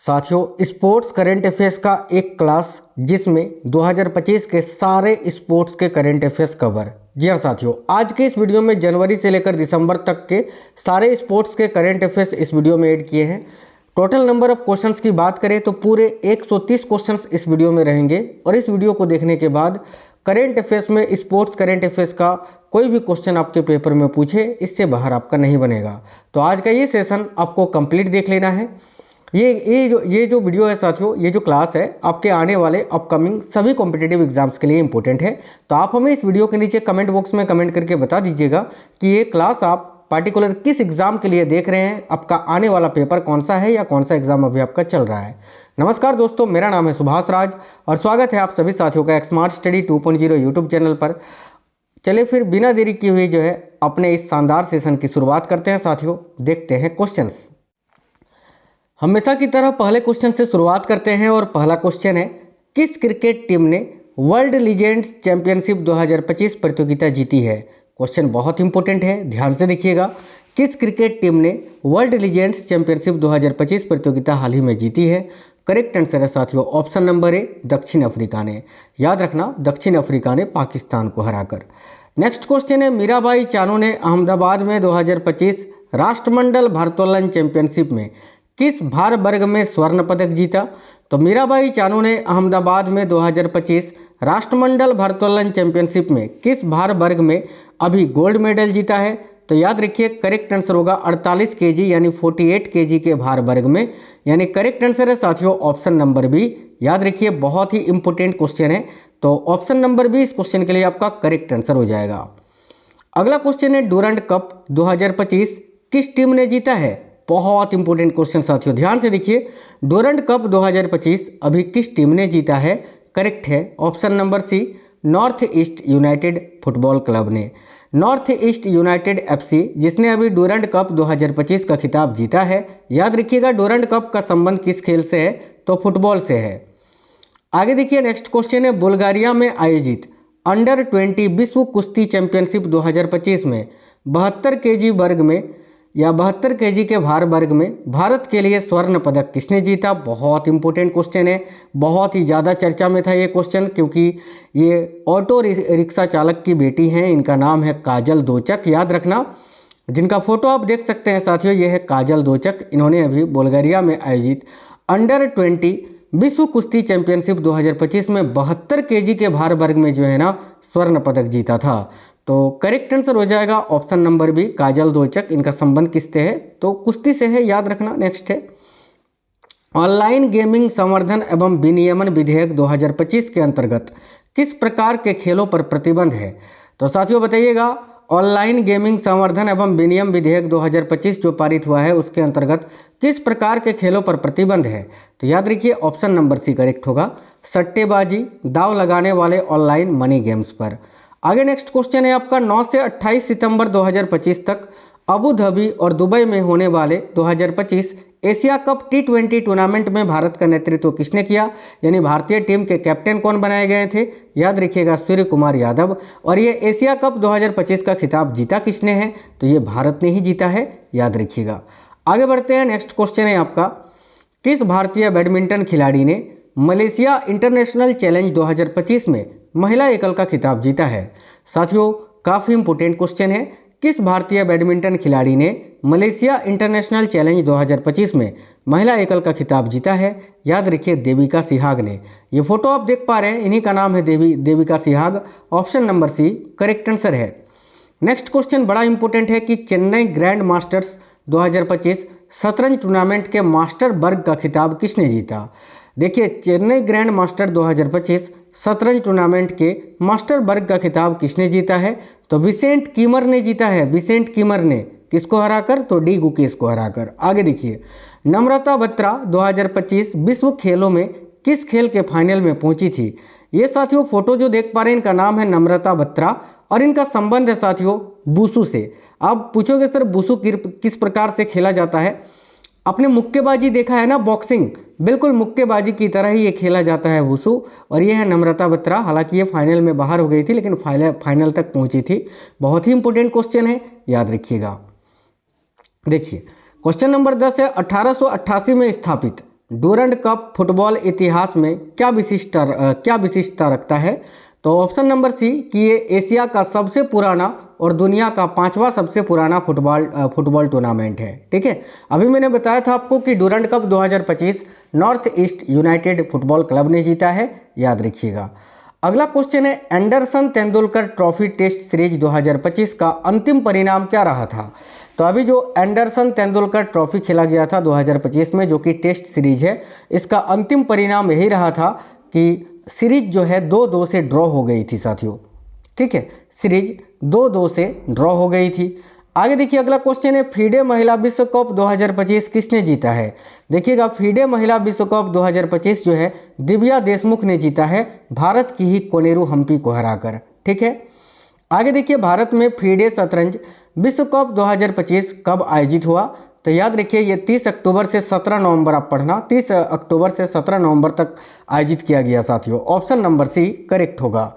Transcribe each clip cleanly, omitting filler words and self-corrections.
साथियों, sports current affairs का एक क्लास जिसमें 2025 के सारे स्पोर्ट्स के करंट अफेयर्स कवर। जी हाँ साथियों, आज के इस वीडियो में जनवरी से लेकर दिसंबर तक के सारे स्पोर्ट्स के करंट अफेयर्स इस वीडियो में ऐड किए हैं। टोटल नंबर ऑफ क्वेश्चंस की बात करें तो पूरे 130 क्वेश्चंस इस वीडियो में रहेंगे और इस वीडियो को देखने के बाद करंट अफेयर्स में स्पोर्ट्स करंट अफेयर्स का कोई भी क्वेश्चन आपके पेपर में पूछे इससे बाहर आपका नहीं बनेगा। तो आज का ये सेशन आपको कंप्लीट देख लेना है। ये जो वीडियो है साथियों, ये जो क्लास है आपके आने वाले अपकमिंग सभी कॉम्पिटिटिव एग्जाम्स के लिए इंपॉर्टेंट है। तो आप हमें इस वीडियो के नीचे कमेंट बॉक्स में कमेंट करके बता दीजिएगा कि ये क्लास आप पार्टिकुलर किस एग्जाम के लिए देख रहे हैं, आपका आने वाला पेपर कौन सा है या कौन सा एग्जाम अभी आपका चल रहा है। नमस्कार दोस्तों, मेरा नाम है सुभाष राज और स्वागत है आप सभी साथियों का स्मार्ट स्टडी 2.0 यूट्यूब चैनल पर। चलिए फिर बिना देरी किए हुए जो है अपने इस शानदार सेशन की शुरुआत करते हैं साथियों। देखते हैं क्वेश्चंस। हमेशा की तरह पहले क्वेश्चन से शुरुआत करते हैं और पहला क्वेश्चन है, किस क्रिकेट टीम ने वर्ल्ड लीजेंड्स चैंपियनशिप 2025 प्रतियोगिता जीती है। क्वेश्चन बहुत इंपॉर्टेंट है, ध्यान से देखिएगा। किस क्रिकेट टीम ने वर्ल्ड लीजेंड्स चैंपियनशिप 2025 प्रतियोगिता हाल ही में जीती है। करेक्ट आंसर है साथियों ऑप्शन नंबर ए, दक्षिण अफ्रीका ने। याद रखना, दक्षिण अफ्रीका ने पाकिस्तान को हराकर। नेक्स्ट क्वेश्चन है, मीराबाई चानू ने अहमदाबाद में 2025 राष्ट्रमंडल भारोत्तोलन चैंपियनशिप में किस भार वर्ग में स्वर्ण पदक जीता। तो मीराबाई चानू ने अहमदाबाद में 2025 राष्ट्रमंडल भारोत्तोलन चैंपियनशिप में किस भार वर्ग में अभी गोल्ड मेडल जीता है। तो याद रखिए करेक्ट आंसर होगा 48 केजी यानी 48 केजी के भार वर्ग में, यानी करेक्ट आंसर है साथियों ऑप्शन नंबर बी। याद रखिए बहुत ही इंपॉर्टेंट क्वेश्चन है, तो ऑप्शन नंबर बी इस क्वेश्चन के लिए आपका करेक्ट आंसर हो जाएगा। अगला क्वेश्चन है, डूरंड कप 2025 किस टीम ने जीता है। बहुत इंपॉर्टेंट क्वेश्चन साथियों, ध्यान से देखिए। डूरंड कप 2025 अभी किस टीम ने जीता है। करेक्ट है option number C, North East United football club ने। नॉर्थ ईस्ट यूनाइटेड एफसी जिसने अभी डूरंड कप 2025 का खिताब जीता है। याद रखिएगा डूरंड कप का संबंध किस खेल से है, तो फुटबॉल से है। आगे देखिए नेक्स्ट क्वेश्चन है, बुल्गारिया में आयोजित अंडर 20 विश्व कुश्ती चैंपियनशिप 2025 में 72 केजी वर्ग में या 72 केजी के भार वर्ग में भारत के लिए स्वर्ण पदक किसने जीता। बहुत इंपॉर्टेंट क्वेश्चन है, बहुत ही ज़्यादा चर्चा में था ये क्वेश्चन, क्योंकि ये ऑटो रिक्शा चालक की बेटी हैं, इनका नाम है काजल दोचक। याद रखना, जिनका फोटो आप देख सकते हैं साथियों, ये है काजल दोचक। इन्होंने अभी बुल्गारिया में आयोजित अंडर 20 विश्व कुश्ती चैंपियनशिप 2025 में 72 केजी के भार वर्ग में जो है ना स्वर्ण पदक जीता था। तो करेक्ट आंसर हो जाएगा ऑप्शन नंबर बी, काजल दोचक। इनका संबंध किससे है, तो कुश्ती से है। याद रखना। नेक्स्ट है, ऑनलाइन गेमिंग संवर्धन एवं विनियमन विधेयक 2025 के अंतर्गत किस प्रकार के खेलों पर प्रतिबंध है। तो साथियों बताइएगा, ऑनलाइन गेमिंग संवर्धन एवं विनियम विधेयक 2025 जो पारित हुआ है उसके अंतर्गत किस प्रकार के खेलों पर प्रतिबंध है। तो याद रखिए ऑप्शन नंबर सी करेक्ट होगा, सट्टेबाजी, दाव लगाने वाले ऑनलाइन मनी गेम्स पर। आगे नेक्स्ट क्वेश्चन है आपका, 9 से 28 सितंबर 2025 तक अबू धाबी और दुबई में होने वाले 2025 एशिया कप T20 टूर्नामेंट में भारत का नेतृत्व किसने किया, यानी भारतीय टीम के कैप्टन कौन बनाए गए थे। याद रखिएगा सूर्य कुमार यादव। और ये एशिया कप 2025 का खिताब जीता किसने है, तो ये भारत ने ही जीता है। याद रखिएगा। आगे बढ़ते हैं, नेक्स्ट क्वेश्चन है आपका, किस भारतीय बैडमिंटन खिलाड़ी ने मलेशिया इंटरनेशनल चैलेंज 2025 में महिला एकल का खिताब जीता है। साथियों काफ़ी इंपॉर्टेंट क्वेश्चन है, किस भारतीय बैडमिंटन खिलाड़ी ने मलेशिया इंटरनेशनल चैलेंज 2025 में महिला एकल का खिताब जीता है। याद रखिए देविका सिहाग ने। ये फोटो आप देख पा रहे हैं, इन्हीं का नाम है Devika Sihag. Option number C correct answer है। नेक्स्ट क्वेश्चन बड़ा इंपॉर्टेंट है कि चेन्नई ग्रैंड मास्टर्स 2025 शतरंज टूर्नामेंट के मास्टर वर्ग का खिताब किसने जीता। देखिए चेन्नई ग्रैंड मास्टर 2025 शतरंज टूर्नामेंट के मास्टर वर्ग का खिताब किसने जीता है, तो विसेंट कीमर ने जीता है। विसेंट कीमर ने किसको हराकर, तो डी गुकेश को हराकर। आगे देखिए, नम्रता बत्रा 2025 विश्व खेलों में किस खेल के फाइनल में पहुंची थी। ये साथियों फोटो जो देख पा रहे हैं इनका नाम है नम्रता बत्रा और इनका संबंध है साथियों वुशु से। आप पूछोगे सर वुशु किस प्रकार से खेला जाता है। आपने मुक्केबाजी देखा है ना, बॉक्सिंग, बिल्कुल मुक्केबाजी की तरह ही ये खेला जाता है वुशु। और ये है नम्रता बत्रा। हालांकि ये फाइनल में बाहर हो गई थी लेकिन फाइनल तक पहुंची थी। बहुत ही इंपॉर्टेंट क्वेश्चन है, याद रखिएगा। देखिए क्वेश्चन नंबर 10 है, 1888 में स्थापित डूरंड कप फुटबॉल इतिहास में क्या विशिष्टता रखता है? तो ऑप्शन नंबर सी कि ये एशिया का सबसे पुराना और दुनिया का 5वां सबसे पुराना फुटबॉल टूर्नामेंट है। ठीक है, अभी मैंने बताया था आपको कि Durand Cup 2025 North East United football club ने जीता है, याद रखिएगा। अगला क्वेश्चन है, Anderson Tendulkar trophy test series 2025 का अंतिम परिणाम क्या रहा था? तो अभी जो एंडरसन तेंदुलकर ट्रॉफी खेला गया था 2025 में, जो कि टेस्ट सीरीज है, इसका अंतिम परिणाम यही रहा था कि सीरीज जो है 2-2 से ड्रॉ हो गई थी साथियों। ठीक है, सीरीज 2-2 से ड्रॉ हो गई थी। आगे देखिए, अगला क्वेश्चन है, फीडे महिला विश्व कप 2025 किसने जीता है? देखिएगा, फीडे महिला विश्व कप 2025 जो है दिव्या देशमुख ने जीता है, भारत की ही कोनेरू हम्पी को हराकर। ठीक है, आगे देखिए, भारत में फीडे शतरंज विश्व कप 2025 कब आयोजित हुआ? तो याद रखिए, ये 30 अक्टूबर से 17 नवंबर, आप पढ़ना, 30 अक्टूबर से 17 नवंबर तक आयोजित किया गया साथियों। ऑप्शन नंबर सी करेक्ट होगा।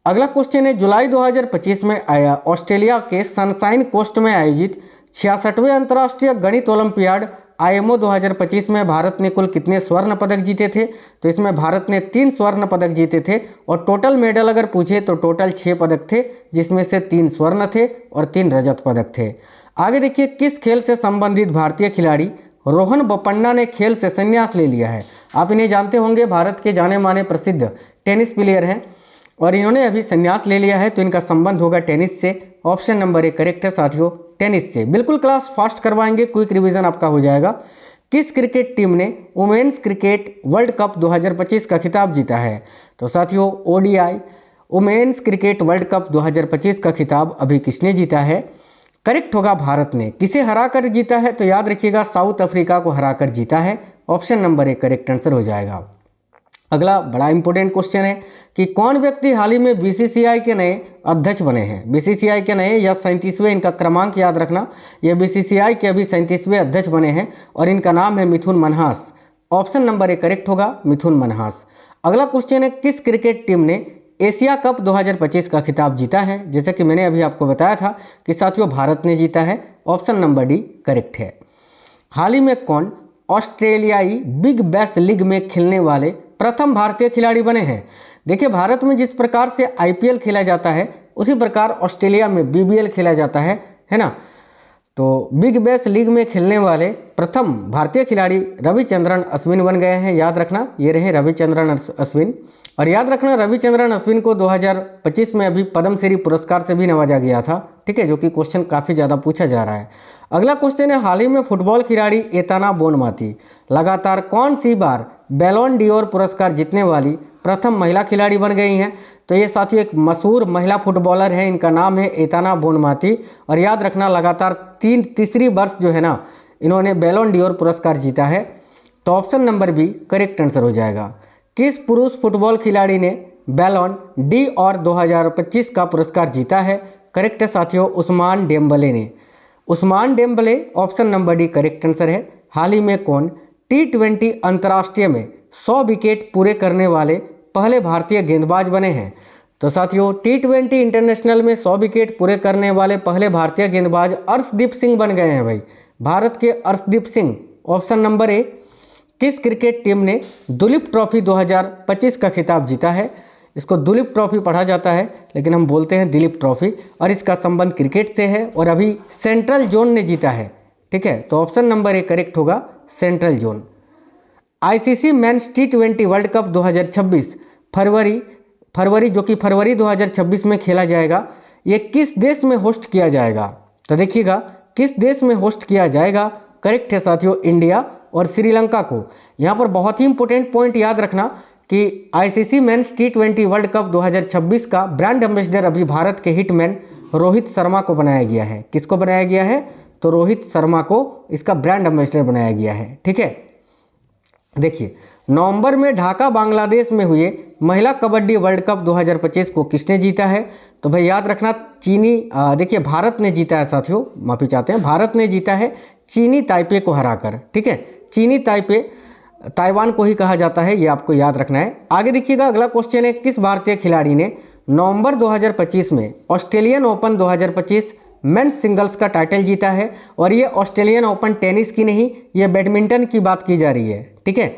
अगला क्वेश्चन है, जुलाई 2025 में ऑस्ट्रेलिया के सनशाइन कोस्ट में आयोजित 66वें अंतर्राष्ट्रीय गणित ओलंपियाड आईएमओ 2025 में भारत ने कुल कितने स्वर्ण पदक जीते थे? तो इसमें भारत ने 3 स्वर्ण पदक जीते थे और टोटल मेडल अगर पूछे तो टोटल 6 पदक थे, जिसमें से 3 स्वर्ण थे और 3 रजत पदक थे। आगे देखिए, किस खेल से संबंधित भारतीय खिलाड़ी रोहन बोपन्ना ने खेल से संन्यास ले लिया है? आप इन्हें जानते होंगे, भारत के जाने माने प्रसिद्ध टेनिस प्लेयर हैं और इन्होंने अभी संन्यास ले लिया है, तो इनका संबंध होगा टेनिस से। ऑप्शन नंबर ए करेक्ट है साथियों, टेनिस से। बिल्कुल क्लास फास्ट करवाएंगे, क्विक रिवीजन आपका हो जाएगा। किस क्रिकेट टीम ने वुमेन्स क्रिकेट वर्ल्ड कप 2025 का खिताब जीता है? तो साथियों, ODI women's cricket world cup 2025 का खिताब अभी किसने जीता है? करेक्ट होगा, भारत ने। किसे हराकर जीता है? तो याद रखिएगा, साउथ अफ्रीका को हराकर जीता है। Option number A correct answer हो जाएगा। अगला बड़ा इंपॉर्टेंट क्वेश्चन है कि कौन व्यक्ति हाल ही में बीसीसीआई के नए अध्यक्ष बने हैं? बीसीसीआई के नए या 37वें, इनका क्रमांक याद रखना, ये बीसीसीआई के अभी 37वें अध्यक्ष बने हैं और इनका नाम है Mithun Manhas. Option number A correct होगा, मिथुन मनहास। अगला क्वेश्चन है, किस क्रिकेट टीम ने एशिया कप 2025 का खिताब जीता है? जैसे कि मैंने अभी आपको बताया था कि साथियों भारत ने जीता है। ऑप्शन नंबर डी करेक्ट है। हाल ही में कौन ऑस्ट्रेलियाई बिग बैश लीग में खेलने वाले प्रथम भारतीय खिलाड़ी बने हैं? देखिए, भारत में जिस प्रकार से आईपीएल खेला जाता है उसी प्रकार ऑस्ट्रेलिया में बीबीएल खेला जाता है ना। तो बिग बैश लीग में खेलने वाले प्रथम भारतीय खिलाड़ी रविचंद्रन अश्विन बन गए हैं, याद रखना, ये रहे रविचंद्रन अश्विन। और याद रखना, रविचंद्रन अश्विन को 2025 में अभी पद्मश्री पुरस्कार से भी नवाजा गया था। ठीक है, जो कि क्वेश्चन काफ़ी ज़्यादा पूछा जा रहा है। अगला क्वेश्चन है, हाल ही में फुटबॉल खिलाड़ी एताना बोनमाती लगातार कौन सी बार बैलोन डीओर पुरस्कार जीतने वाली प्रथम महिला खिलाड़ी बन गई हैं? तो ये साथियों एक मशहूर महिला फुटबॉलर है, इनका नाम है एताना बोनमाती। और याद रखना, लगातार तीसरी वर्ष जो है ना, इन्होंने बैलोन डीओर पुरस्कार जीता है। तो option number B correct answer हो जाएगा। किस पुरुष फुटबॉल खिलाड़ी ने बैलोन डी और 2025 का पुरस्कार जीता है? करेक्ट है साथियों, उस्मान डेम्बले ने। Usman Dembele, option number D correct answer है। हाल ही में कौन T20 अंतर्राष्ट्रीय में 100 विकेट पूरे करने वाले पहले भारतीय गेंदबाज बने हैं? तो साथियों, T20 इंटरनेशनल में 100 विकेट पूरे करने वाले पहले भारतीय गेंदबाज अर्शदीप सिंह बन गए हैं भाई, भारत के अर्शदीप सिंह। ऑप्शन नंबर ए। किस क्रिकेट टीम ने दुलीप ट्रॉफी 2025 का खिताब जीता है? इसको दुलीप ट्रॉफी पढ़ा जाता है लेकिन हम बोलते हैं दिलीप ट्रॉफी, और इसका संबंध क्रिकेट से है और अभी सेंट्रल जोन ने जीता है। ठीक है, तो ऑप्शन नंबर ए करेक्ट होगा, central zone. ICC men's T20 world cup 2026 फरवरी जो कि फरवरी 2026 में खेला जाएगा, ये किस देश में होस्ट किया जाएगा? तो देखिएगा, किस देश में होस्ट किया जाएगा? करेक्ट है साथियों, इंडिया और श्रीलंका को। यहाँ पर बहुत ही इंपॉर्टेंट पॉइंट याद रखना कि ICC men's T20 world cup 2026 का ब्रांड एम्बेसडर अभी भारत के हिटमैन रोहित शर्मा को बनाया गया है। किसको बनाया गया है? तो रोहित शर्मा को इसका ब्रांड एम्बेसडर बनाया गया है। ठीक है, देखिए, नवंबर में ढाका बांग्लादेश में हुए महिला कबड्डी वर्ल्ड कप 2025 को किसने जीता है? तो भाई याद रखना, देखिए भारत ने जीता है साथियों, माफी चाहते हैं, भारत ने जीता है चीनी ताइपे को हराकर। ठीक है, चीनी ताइपे ताइवान को ही कहा जाता है, ये आपको याद रखना है। आगे देखिएगा, अगला क्वेश्चन है, किस भारतीय खिलाड़ी ने नवंबर 2025 में ऑस्ट्रेलियन ओपन 2025 मेंस सिंगल्स का टाइटल जीता है? और ये ऑस्ट्रेलियन ओपन टेनिस की नहीं, ये बैडमिंटन की बात की जा रही है। ठीक है।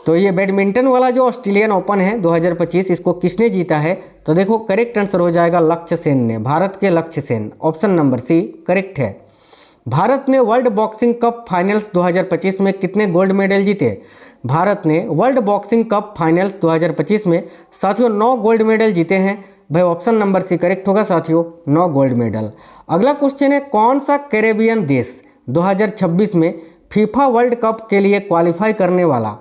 तो ये बैडमिंटन वाला जो ऑस्ट्रेलियन ओपन है 2025, इसको किसने जीता है? तो देखो करेक्ट आंसर हो जाएगा लक्ष्य सेन ने, भारत के Lakshya Sen. Option number C correct है। भारत ने वर्ल्ड बॉक्सिंग कप फाइनल्स 2025 में कितने गोल्ड मेडल जीते? भारत ने वर्ल्ड बॉक्सिंग कप फाइनल्स 2025 में साथियों 9 गोल्ड मेडल जीते हैं। भाई ऑप्शन नंबर सी करेक्ट होगा साथियों, 9 गोल्ड मेडल। अगला क्वेश्चन है, कौन सा कैरेबियन देश 2026 में फीफा वर्ल्ड कप के लिए क्वालिफाई करने वाला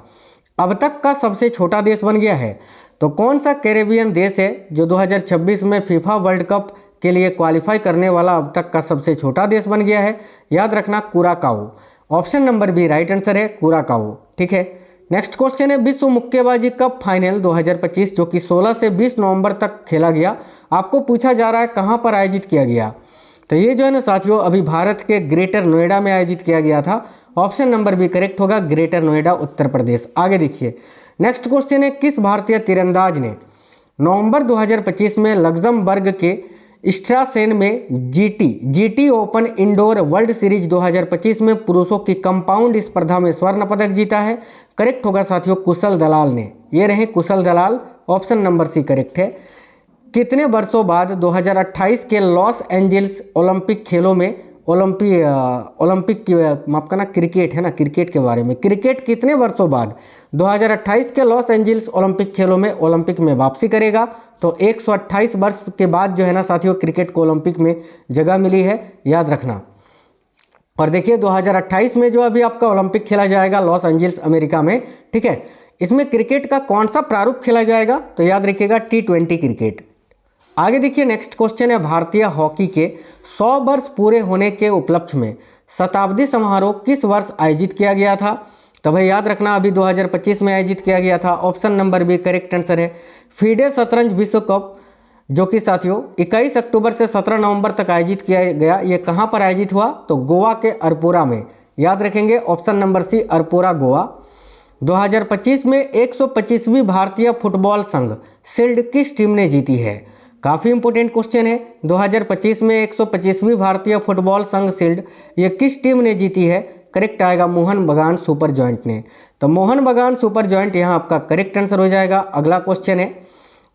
अब तक का सबसे छोटा देश बन गया है? तो कौन सा कैरेबियन देश है जो 2026 में फीफा वर्ल्ड कप के लिए क्वालिफाई करने वाला अब तक का सबसे छोटा देश बन गया है? याद रखना Curacao. Option number B right answer है कुराकाओ, ठीक है। नेक्स्ट क्वेश्चन है, विश्व मुक्केबाजी कप फाइनल 2025 जो कि 16 से 20 नवंबर तक खेला गया, आपको पूछा जा रहा है कहां पर आयोजित किया गया? तो ये जो है ना साथियों अभी भारत के ग्रेटर नोएडा में आयोजित किया गया था। ऑप्शन नंबर बी करेक्ट होगा, ग्रेटर नोएडा उत्तर प्रदेश। आगे देखिए नेक्स्ट क्वेश्चन है, किस भारतीय तीरंदाज ने नवंबर 2025 में लग्जमबर्ग के स्ट्रासेन में GT open indoor world series 2025 में पुरुषों की कंपाउंड स्पर्धा में स्वर्ण पदक जीता है? करेक्ट होगा साथियों कुशल दलाल ने, ये रहे कुशल दलाल। ऑप्शन नंबर सी करेक्ट है। कितने वर्षों बाद 2028 के लॉस एंजल्स ओलंपिक खेलों में ओलंपिक की माफ करना क्रिकेट है ना, क्रिकेट के बारे में, क्रिकेट कितने वर्षों बाद 2028 के लॉस एंजल्स ओलंपिक खेलों में ओलंपिक में वापसी करेगा? तो 128 वर्ष के बाद जो है ना साथियों क्रिकेट को ओलंपिक में जगह मिली है, याद रखना। और देखिए 2028 में जो अभी आपका ओलंपिक खेला जाएगा लॉस एंजल्स अमेरिका में, ठीक है, इसमें क्रिकेट का कौन सा प्रारूप खेला जाएगा? तो याद रखिएगा T20 क्रिकेट। आगे देखिए नेक्स्ट क्वेश्चन है, भारतीय हॉकी के 100 वर्ष पूरे होने के उपलक्ष्य में शताब्दी समारोह किस वर्ष आयोजित किया गया था? तो भाई याद रखना अभी 2025 में आयोजित किया गया था। Option number B correct answer है। फीडे शतरंज विश्व कप जो कि साथियों 21 अक्टूबर से 17 नवंबर तक आयोजित किया गया, ये कहां पर आयोजित हुआ? तो गोवा के अरपुरा में, याद रखेंगे ऑप्शन नंबर सी अरपुरा गोवा। 2025 में 125वीं भारतीय फुटबॉल संघ शील्ड किस टीम ने जीती है? काफी इंपोर्टेंट क्वेश्चन है। 2025 में 125वीं भारतीय फुटबॉल संघ शील्ड ये किस टीम ने जीती है? करेक्ट आएगा मोहन बगान सुपर जॉइंट ने। तो मोहन बगान सुपर जॉइंट यहां आपका करेक्ट आंसर हो जाएगा। अगला क्वेश्चन है,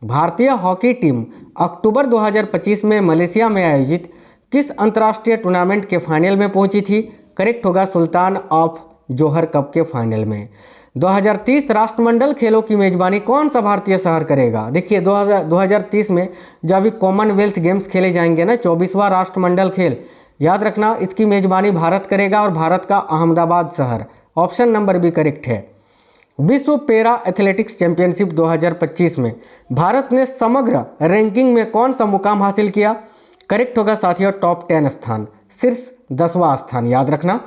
भारतीय हॉकी टीम अक्टूबर 2025 में मलेशिया में आयोजित किस अंतर्राष्ट्रीय टूर्नामेंट के फाइनल में पहुंची थी? करेक्ट होगा सुल्तान ऑफ जोहर कप के फाइनल में। 2030 राष्ट्रमंडल खेलों की मेजबानी कौन सा भारतीय शहर करेगा? देखिए 2030 में जब अभी कॉमनवेल्थ गेम्स खेले जाएंगे ना, 24वां राष्ट्रमंडल खेल, याद रखना इसकी मेजबानी भारत करेगा और भारत का अहमदाबाद शहर। ऑप्शन नंबर बी करेक्ट है। विश्व पैरा एथलेटिक्स चैंपियनशिप 2025 में भारत ने समग्र रैंकिंग में कौन सा मुकाम हासिल किया? करेक्ट होगा साथियों टॉप 10 स्थान, शीर्ष 10वां स्थान, याद रखना।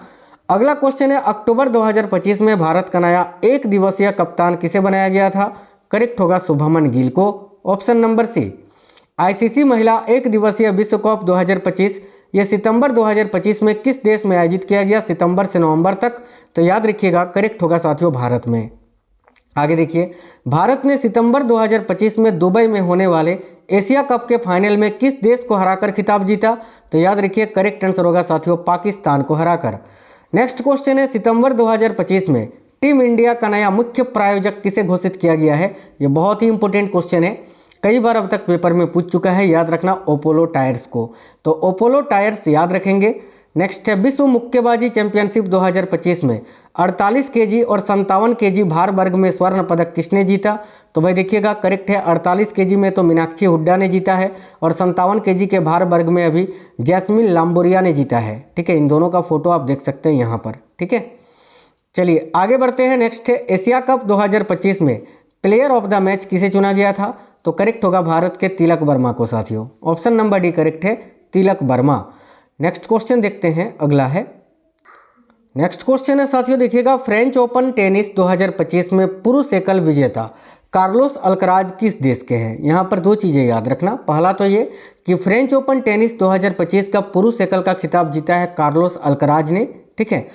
अगला क्वेश्चन है, अक्टूबर 2025 में भारत का नया एक दिवसीय कप्तान किसे बनाया गया था? करेक्ट होगा शुभमन गिल को। ऑप्शन नंबर सी। आईसीसी महिला एक दिवसीय विश्व कप 2025 यह सितंबर 2025 में किस देश में आयोजित किया गया? सितंबर से नवंबर तक। तो याद रखिएगा करेक्ट होगा साथियों भारत में। आगे देखिए, भारत ने सितंबर 2025 में दुबई में होने वाले एशिया कप के फाइनल में किस देश को हराकर खिताब जीता? तो याद रखिए करेक्ट आंसर होगा साथियों पाकिस्तान को हराकर। नेक्स्ट क्वेश्चन है, सितंबर 2025 में टीम इंडिया का नया मुख्य प्रायोजक किसे घोषित किया गया है? यह बहुत ही इंपॉर्टेंट क्वेश्चन है, कई बार अब तक पेपर में पूछ चुका है, याद रखना अपोलो टायर्स को। तो अपोलो टायर्स याद रखेंगे। नेक्स्ट है, विश्व मुक्केबाजी चैंपियनशिप 2025 में 48 केजी और 57 केजी भार वर्ग में स्वर्ण पदक किसने जीता? तो भाई देखिएगा करेक्ट है, 48 केजी में तो मीनाक्षी हुड्डा ने जीता है और 57 केजी के भार वर्ग में अभी जैस्मिन लाम्बोरिया ने जीता है, ठीक है। इन दोनों का फोटो आप देख सकते हैं यहाँ पर, ठीक है। चलिए आगे बढ़ते हैं। नेक्स्ट है, एशिया कप 2025 में प्लेयर ऑफ द मैच किसे चुना गया था? तो करेक्ट होगा भारत के तिलक वर्मा को साथियों। ऑप्शन नंबर डी करेक्ट है, तिलक वर्मा। नेक्स्ट क्वेश्चन देखते हैं, अगला है। नेक्स्ट क्वेश्चन है साथियों देखिएगा, फ्रेंच ओपन टेनिस 2025 में पुरुष एकल विजेता कार्लोस अल्कराज किस देश के हैं? यहां पर दो चीजें याद रखना। पहला तो ये कि फ्रेंच ओपन टेनिस 2025 का पुरुष एकल का खिताब जीता है कार्लोस अल्कराज ने, ठीक है।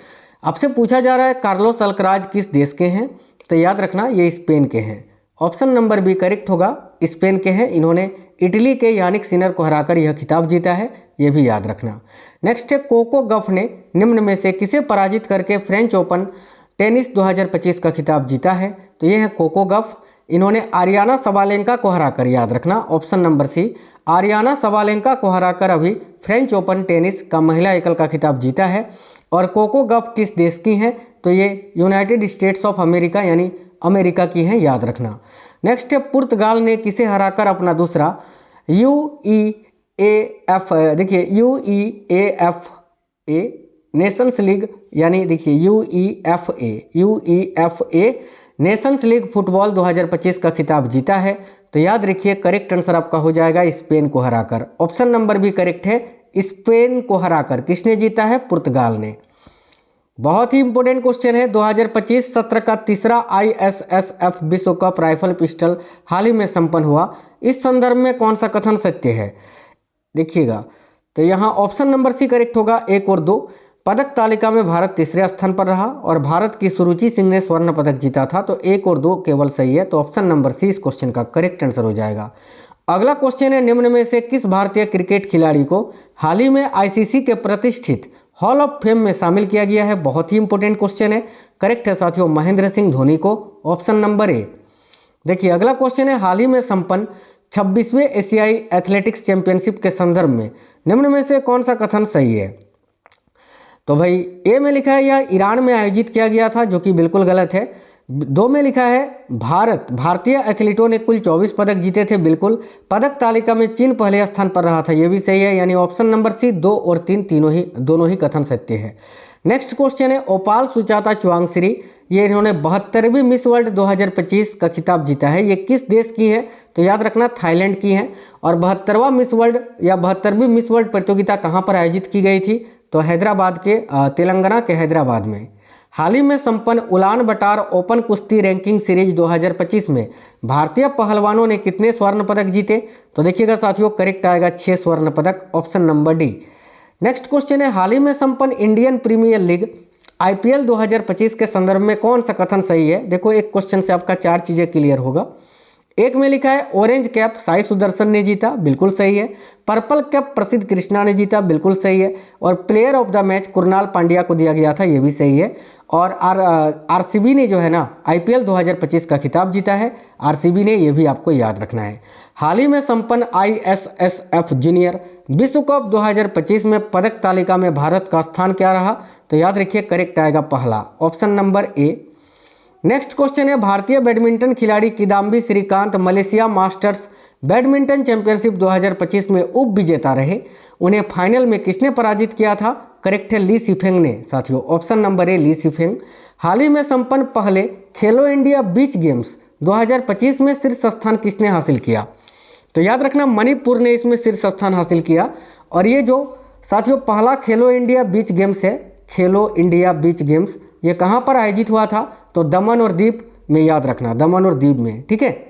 आपसे पूछा जा रहा है कार्लोस अल्कराज किस देश के हैं? तो याद रखना ये स्पेन के हैं। ऑप्शन नंबर बी करेक्ट होगा, स्पेन के हैं। इन्होंने इटली के यानिक सिनर को हराकर यह खिताब जीता है, यह भी याद रखना। नेक्स्ट है, कोको गफ ने निम्न में से किसे पराजित करके फ्रेंच ओपन टेनिस 2025 का खिताब जीता है? तो ये है कोको गफ। इन्होंने आरियाना सबालेंका को हराकर, याद रखना option number C, Aryna Sabalenka को हराकर अभी फ्रेंच ओपन टेनिस का महिला एकल का खिताब जीता है। और कोको गफ किस देश की हैं? तो ये यूनाइटेड स्टेट्स ऑफ अमेरिका यानी अमेरिका की हैं, याद रखना। नेक्स्ट है पुर्तगाल ने किसे हराकर अपना दूसरा यूईएएफ, देखिए यूईएएफए नेशंस लीग, यानी देखिए यूईएफए नेशंस लीग फुटबॉल 2025 का खिताब जीता है? तो याद रखिए करेक्ट आंसर आपका हो जाएगा स्पेन को हराकर। ऑप्शन नंबर भी करेक्ट है, स्पेन को हराकर। किसने जीता है? पुर्तगाल ने। बहुत ही इंपॉर्टेंट क्वेश्चन है, 2025 सत्र का तीसरा आईएसएसएफ विश्व कप राइफल पिस्टल हाल ही में संपन्न हुआ। इस संदर्भ में कौन सा कथन सत्य है? देखिएगा, तो यहाँ ऑप्शन नंबर सी करेक्ट होगा, 1 और 2। पदक तालिका में भारत तीसरे स्थान पर रहा और भारत की सुरुचि सिंह ने स्वर्ण पदक जीता था। तो 1 और 2 केवल सही है, तो ऑप्शन नंबर सी इस क्वेश्चन का करेक्ट आंसर हो जाएगा। अगला क्वेश्चन है, निम्न में से किस भारतीय क्रिकेट खिलाड़ी को हाल ही में आईसीसी के प्रतिष्ठित हॉल ऑफ फेम में शामिल किया गया है? बहुत ही इंपॉर्टेंट क्वेश्चन है। करेक्ट है साथियों, महेंद्र सिंह धोनी को, ऑप्शन नंबर ए। देखिए अगला क्वेश्चन है, हाल ही में संपन्न 26वें एशियाई एथलेटिक्स चैंपियनशिप के संदर्भ में निम्न में से कौन सा कथन सही है? तो भाई ए में लिखा है यह ईरान में आयोजित किया गया था, जो कि बिल्कुल गलत है। 2 में लिखा है भारतीय एथलीटों ने कुल 24 पदक जीते थे, बिल्कुल। पदक तालिका में चीन पहले स्थान पर रहा था, यह भी सही है, यानी ऑप्शन नंबर सी 2 और 3 दोनों ही कथन सत्य है। नेक्स्ट क्वेश्चन है, ओपाल सुचाता चुआंगश्री, ये इन्होंने 72वीं मिस वर्ल्ड 2025 का खिताब जीता है। ये किस देश की है? तो याद रखना थाईलैंड की है। और 72वां मिस वर्ल्ड या 72वीं मिस वर्ल्ड प्रतियोगिता कहाँ पर आयोजित की गई थी? तो हैदराबाद के, तेलंगाना के हैदराबाद में। हाल ही में संपन्न उलान बटार ओपन कुश्ती रैंकिंग सीरीज 2025 में भारतीय पहलवानों ने कितने स्वर्ण पदक जीते? तो देखिएगा साथियों करेक्ट आएगा 6 स्वर्ण पदक, option number D. Next question है, हाल ही में संपन्न इंडियन प्रीमियर लीग आईपीएल 2025 के संदर्भ में कौन सा कथन सही है? देखो एक क्वेश्चन से आपका 4 चीजें क्लियर होगा। 1 में लिखा है ऑरेंज कैप साई सुदर्शन ने जीता, बिल्कुल सही है। पर्पल कैप प्रसिद्ध कृष्णा ने जीता, बिल्कुल सही है। और player of the match Krunal Pandya को दिया गया था, यह भी सही है। और आरसीबी ने जो है ना आईपीएल 2025 का खिताब जीता है, आरसीबी ने, यह भी आपको याद रखना है। हाल ही में संपन्न आईएसएसएफ जूनियर विश्व कप 2025 में पदक तालिका में भारत का स्थान क्या रहा? तो याद रखिए करेक्ट आएगा पहला, option number A. Next question है, भारतीय बैडमिंटन खिलाड़ी Kidambi Srikanth Malaysia Masters badminton championship 2025 में उप विजेता रहे। उन्हें फाइनल में किसने पराजित किया था? करेक्ट है ली सिफेंग ने साथियों, ऑप्शन नंबर ए ली सिफेंग। हाल ही में संपन्न पहले खेलो इंडिया बीच गेम्स 2025 में शीर्ष स्थान किसने हासिल किया? तो याद रखना मणिपुर ने इसमें शीर्ष स्थान हासिल किया। और ये जो साथियों पहला खेलो इंडिया बीच गेम्स है, खेलो इंडिया बीच गेम्स, ये कहां पर आयोजित हुआ था? तो दमन और दीव में, याद रखना दमन और दीव में, ठीक है।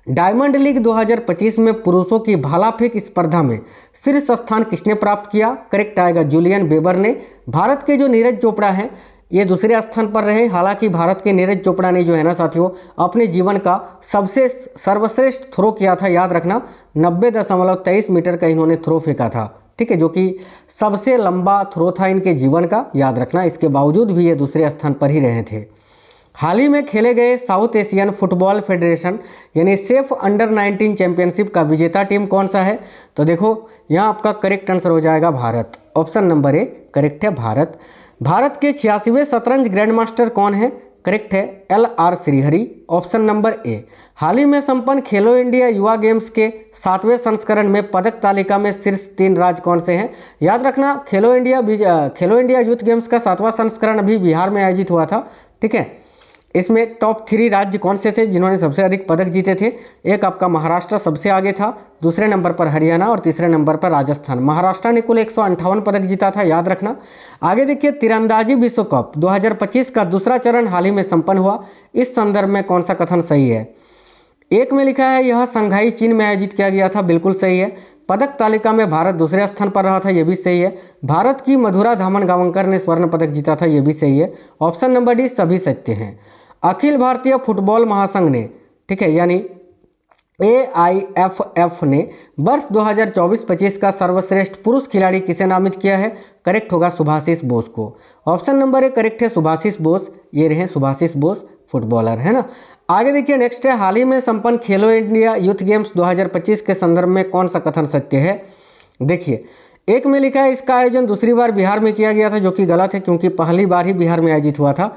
डायमंड लीग 2025 में पुरुषों की भाला फेंक स्पर्धा में शीर्ष स्थान किसने प्राप्त किया? करेक्ट आएगा जूलियन बेबर ने। भारत के जो नीरज चोपड़ा हैं ये दूसरे स्थान पर रहे। हालांकि भारत के नीरज चोपड़ा ने जो है ना साथियों अपने जीवन का सबसे सर्वश्रेष्ठ थ्रो किया था, याद रखना 90.23 मीटर का इन्होंने थ्रो फेंका था, ठीक है, जो कि सबसे लंबा थ्रो था इनके जीवन का, याद रखना। इसके बावजूद भी ये दूसरे स्थान पर ही रहे थे। हाल ही में खेले गए साउथ एशियन फुटबॉल फेडरेशन यानी सेफ अंडर 19 चैंपियनशिप का विजेता टीम कौन सा है? तो देखो यहाँ आपका करेक्ट आंसर हो जाएगा Bharat, option number A correct है भारत। भारत के 86वें शतरंज ग्रैंड मास्टर कौन है? करेक्ट है LR Srihari, option number A. हाल ही में संपन्न खेलो इंडिया युवा गेम्स के 7वें संस्करण में पदक तालिका में शीर्ष 3 राज्य कौन से हैं? याद रखना खेलो इंडिया यूथ गेम्स का 7वां संस्करण अभी बिहार में आयोजित हुआ था, ठीक है। इसमें टॉप 3 राज्य कौन से थे जिन्होंने सबसे अधिक पदक जीते थे? एक आपका महाराष्ट्र सबसे आगे था, दूसरे नंबर पर हरियाणा और तीसरे नंबर पर राजस्थान। महाराष्ट्र ने कुल 158 पदक जीता था, याद रखना। आगे देखिए तीरंदाजी विश्व कप 2025 का दूसरा चरण हाल ही में संपन्न हुआ। इस संदर्भ में कौन सा कथन सही है? 1 में लिखा है यह संघाई चीन में आयोजित किया गया था, बिल्कुल सही है। पदक तालिका में भारत दूसरे स्थान पर रहा था, यह भी सही है। भारत की मधुरा धामन गावंकर ने स्वर्ण पदक जीता था, यह भी सही है। ऑप्शन नंबर डी सभी सत्य हैं। अखिल भारतीय फुटबॉल महासंघ ने, ठीक है, यानी AIFF ने वर्ष 2024-25 का सर्वश्रेष्ठ पुरुष खिलाड़ी किसे नामित किया है? करेक्ट होगा सुभाषिस बोस को। ऑप्शन नंबर ए करेक्ट है सुभाषिस बोस। ये रहे सुभाषिस बोस, फुटबॉलर, है ना। आगे देखिए नेक्स्ट है, हाल ही में संपन्न खेलो इंडिया यूथ गेम्स 2025 के संदर्भ में कौन सा कथन सत्य है? देखिए, एक में लिखा है इसका आयोजन दूसरी बार बिहार में किया गया था, जो कि गलत है क्योंकि पहली बार ही बिहार में आयोजित हुआ था।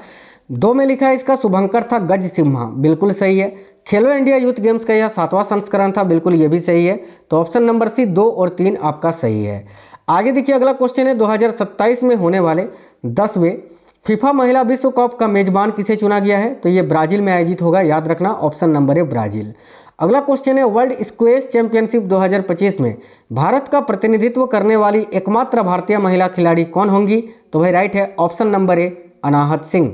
2 में लिखा है इसका शुभंकर था गज सिम्हा, बिल्कुल सही है। खेलो इंडिया यूथ गेम्स का यह 7वां संस्करण था, बिल्कुल ये भी सही है। तो ऑप्शन नंबर सी 2 और 3 आपका सही है। आगे देखिए अगला क्वेश्चन है, 2027 में होने वाले 10वें फीफा महिला विश्व कप का मेजबान किसे चुना गया है? तो ये ब्राजील में आयोजित होगा, याद रखना ऑप्शन नंबर है ब्राजील। अगला क्वेश्चन है, वर्ल्ड स्क्वैश चैंपियनशिप 2025 में भारत का प्रतिनिधित्व करने वाली एकमात्र भारतीय महिला खिलाड़ी कौन होंगी? तो भाई राइट है ऑप्शन नंबर ए अनाहत सिंह।